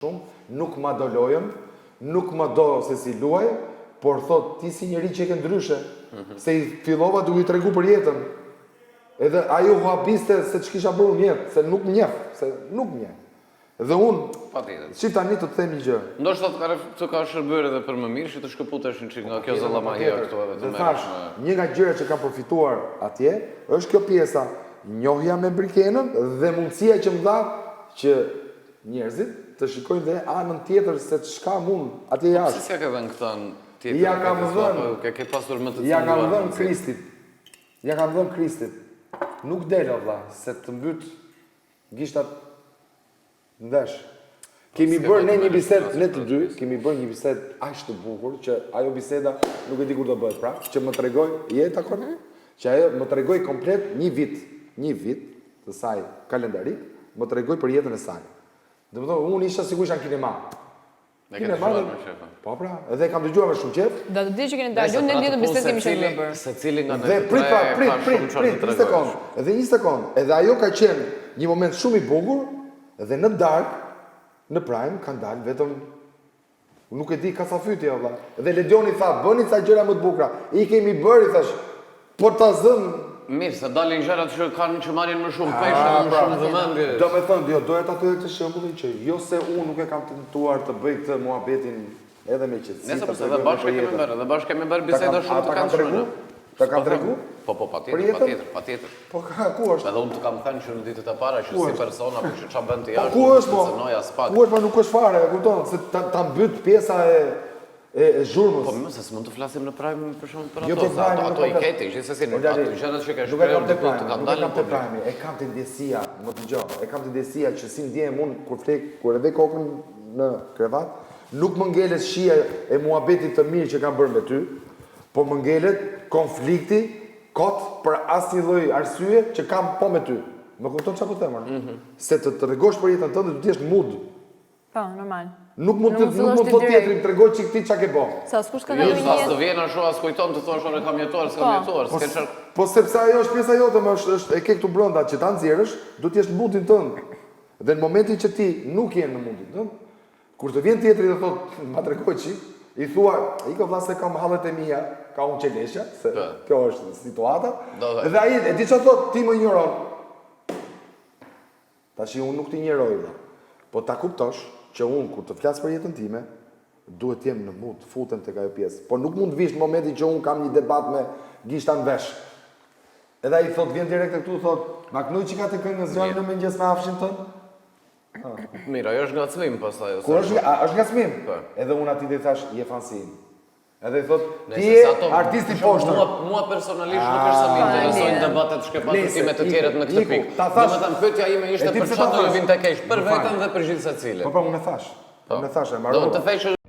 shumë, nuk ma do lojën, nuk ma do se si luaj, por thot, ti si njeri që e ke ndryshe, se i fillova duke i tregu për jetën. Edhe ajo habiste se që kisha bërë një jetë, se nuk njef, Dhe unë, që tani të të them një gjë. Ndoshta të ka shërbyer edhe për më mirë, që të shkëputesh një çik nga kjo zallamahia këtu edhe të merresh me... Një nga gjërat që kam përfituar atje, është kjo pjesa, njohja me Brikenën dhe mundësia që më dha që njerëzit të shikojnë dhe anën tjetër se çka mund atje jashtë. Si s'ja ke dhënë këtë anë tjetër? Ja kam dhënë. Ke pasur më të Ja kam dhënë Kristit. Ja kam dhënë Kristit. Nuk dela vlla, se të mbyt gishtat ndesh. Kemi bërë ne një bisedë, ne të dy, kemi bërë një bisedë aq të bukur që ajo biseda nuk e di kur do bëhet prapë, që më tregoi, je dakord? Që ajo më tregoi komplet një vit të saj kalendarik, më tregoi për jetën e saj. Domethënë unë isha sigurisht në kinema. Ne kemi dëgjuar me shefin. Po pra, edhe kam dëgjuar me shumë qef. Do të di që keni dëgjuar ne lidhur bisedë kemi qenë bërë. Secili nga ne. Dhe prit, një sekond. Edhe një sekond. Edhe ajo ka qenë një moment shumë i bukur, dhe në dark, në Prime kanë dalë vetëm nuk e di ka sa fytje valla. Dhe Ledioni tha, bëni ca gjëra më të bukura. I kemi bërë, thash, por ta zëm. Mirë, se dalin gjërat që marrin më shumë peshë dhe më shumë vëmendje. Do me thënë, doja ta të këtë shembullin që jo se unë nuk e kam tentuar të bëj këtë muhabetin edhe me qetësi. Nëse përse dhe bashkë kemi bërë, dhe bashkë kemi bërë biseda shumë të këndshme. Ta kanë tregu? Po, patjetër. Po ku është? Edhe unë të kam thënë që në ditët e para që si persona, po që çfarë bën ti jashtë. Ku është po? Ku është po nuk është fare, e kupton, se ta mbyt pjesa e zhurmës. Po më se s'mund të flasim në Prime për shkak për Jo, ato. po Prime, Ato i keti, gjithsesi në ato gjërat që ka shkruar diku të kanë dalë në Prime. E kam të ndjesia, më dëgjoj. E kam të ndjesia që si ndjehem unë kur e vë kokën në krevat, nuk më ngelet shija e muhabetit të mirë që kam bërë me ty, po më ngelet konflikti kot për asnjë lloj arsye që kam po me ty. Më kupton çfarë po them? Se të tregosh për jetën tënde do të jesh mood. Po, normal. Nuk mund të thotë tjetrin tregoj çik ti çka ke bë. Sa s'kush ka dalë një jetë. Të vjen ashtu as kujton të thosh ore kam jetuar, s'kam jetuar, Po sepse ajo është pjesa jote, më është e ke këtu brenda që ta nxjerrësh, do të jesh në mundin tënd. Dhe në momentin që ti nuk je në mundin tënd, kur të vjen tjetri dhe thotë ma tregoj çik, i thua, "Iko vlla se kam hallet e mia, ka unë çelesha, se kjo është situata." Dhe ai e di çfarë thotë, ti më injoron. Tash unë nuk të injoroj, po ta kuptosh që unë kur të flas për jetën time, duhet të jem në mood, futem tek ajo pjesë. Po nuk mund të vish në momentin që unë kam një debat me gishta në vesh. Edhe ai thot vjen direkt këtu thot, "Ma knoj çika të këngës zgjon në mëngjes me afshin tën?" Mirë, ajo është ngacmim pastaj. Kur është ngacmim? Edhe unë atij i thash, "Je fansin." Edhe i thot, "Ti je artisti poshtër." Mua personalisht nuk është sa më interesojnë debatet shkëputime të tjerët në këtë pikë. Domethënë pyetja ime ishte për çfarë do të vinte keq, për veten dhe për gjithë secilin. Po unë e thash. Unë e thash, e mbarova. Do të thashë